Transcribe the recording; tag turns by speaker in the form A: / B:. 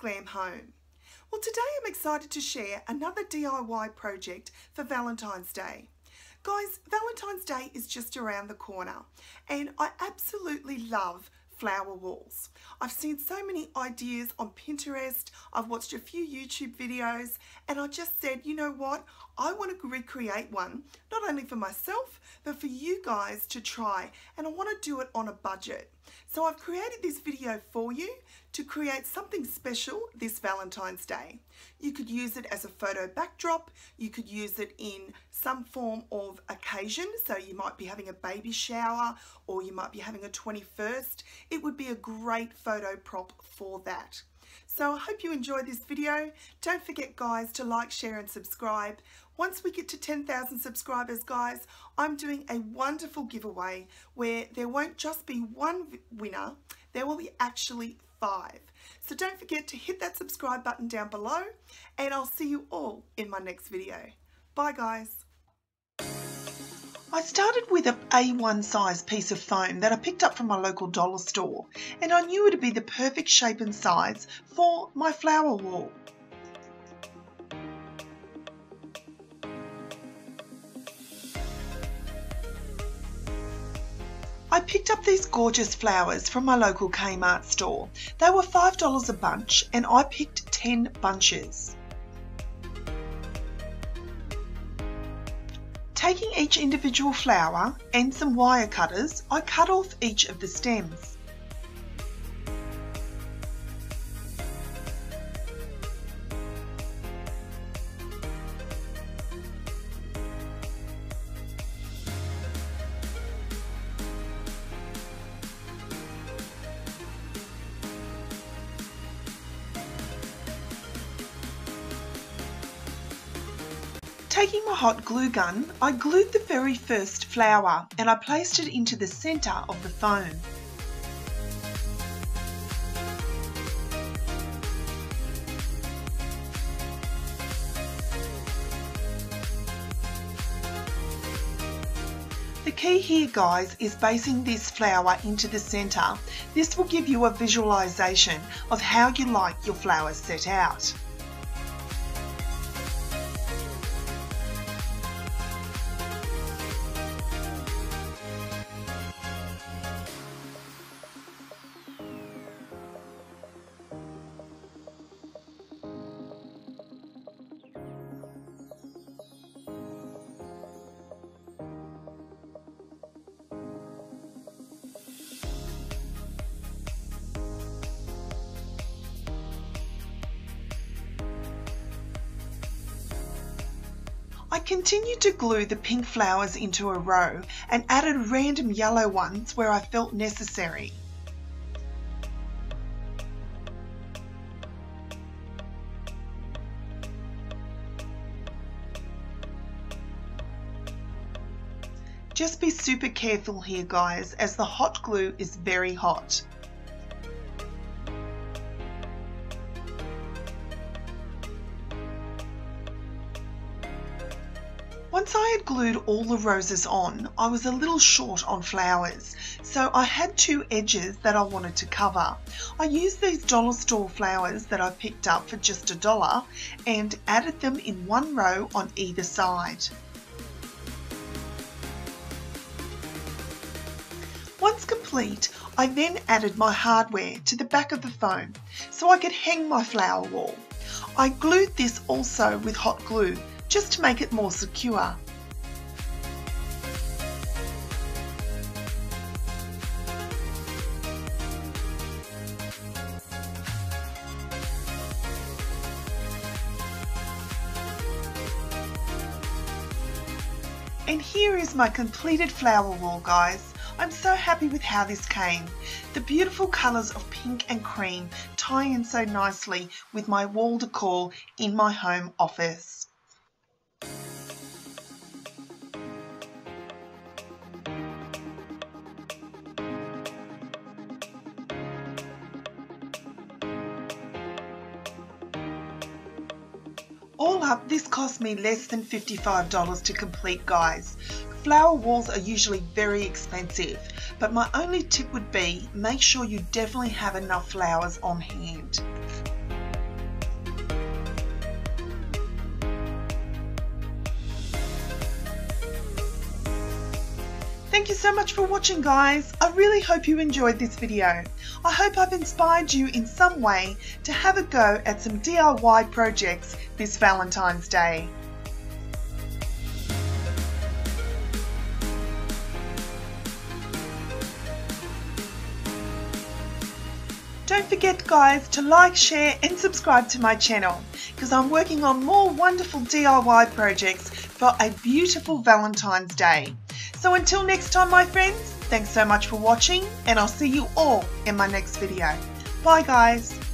A: Glam Home. Well, today I'm excited to share another DIY project for Valentine's Day. Guys, Valentine's Day is just around the corner and I absolutely love flower walls. I've seen so many ideas on Pinterest, I've watched a few YouTube videos, and I just said, you know what, I want to recreate one, not only for myself, but for you guys to try, and I want to do it on a budget. So I've created this video for you to create something special this Valentine's Day. You could use it as a photo backdrop, you could use it in some form of occasion, so you might be having a baby shower or you might be having a 21st. It would be a great photo prop for that. So I hope you enjoyed this video. Don't forget guys to like, share and subscribe. Once we get to 10,000 subscribers guys, I'm doing a wonderful giveaway where there won't just be one winner, there will be actually 5. So don't forget to hit that subscribe button down below and I'll see you all in my next video. Bye guys. I started with an A1 size piece of foam that I picked up from my local dollar store, and I knew it would be the perfect shape and size for my flower wall. I picked up these gorgeous flowers from my local KMART store. They were $5 a bunch and I picked 10 bunches. Taking each individual flower and some wire cutters, I cut off each of the stems. Taking my hot glue gun, I glued the very first flower and I placed it into the centre of the foam. The key here guys is basing this flower into the centre. This will give you a visualisation of how you like your flowers set out. I continued to glue the pink flowers into a row and added random yellow ones where I felt necessary. Just be super careful here guys, as the hot glue is very hot. Once I had glued all the roses on, I was a little short on flowers, so I had 2 edges that I wanted to cover. I used these dollar store flowers that I picked up for just $1 and added them in one row on either side. Once complete, I then added my hardware to the back of the foam so I could hang my flower wall. I glued this also with hot glue just to make it more secure. And here is my completed flower wall, guys. I'm so happy with how this came. The beautiful colours of pink and cream tie in so nicely with my wall decor in my home office. All up, this cost me less than $55 to complete, guys. Flower walls are usually very expensive, but my only tip would be make sure you definitely have enough flowers on hand. Thank you so much for watching, guys. I really hope you enjoyed this video. I hope I've inspired you in some way to have a go at some DIY projects this Valentine's Day. Don't forget, guys, to like, share and subscribe to my channel because I'm working on more wonderful DIY projects for a beautiful Valentine's Day. So until next time, my friends, thanks so much for watching and I'll see you all in my next video. Bye, guys.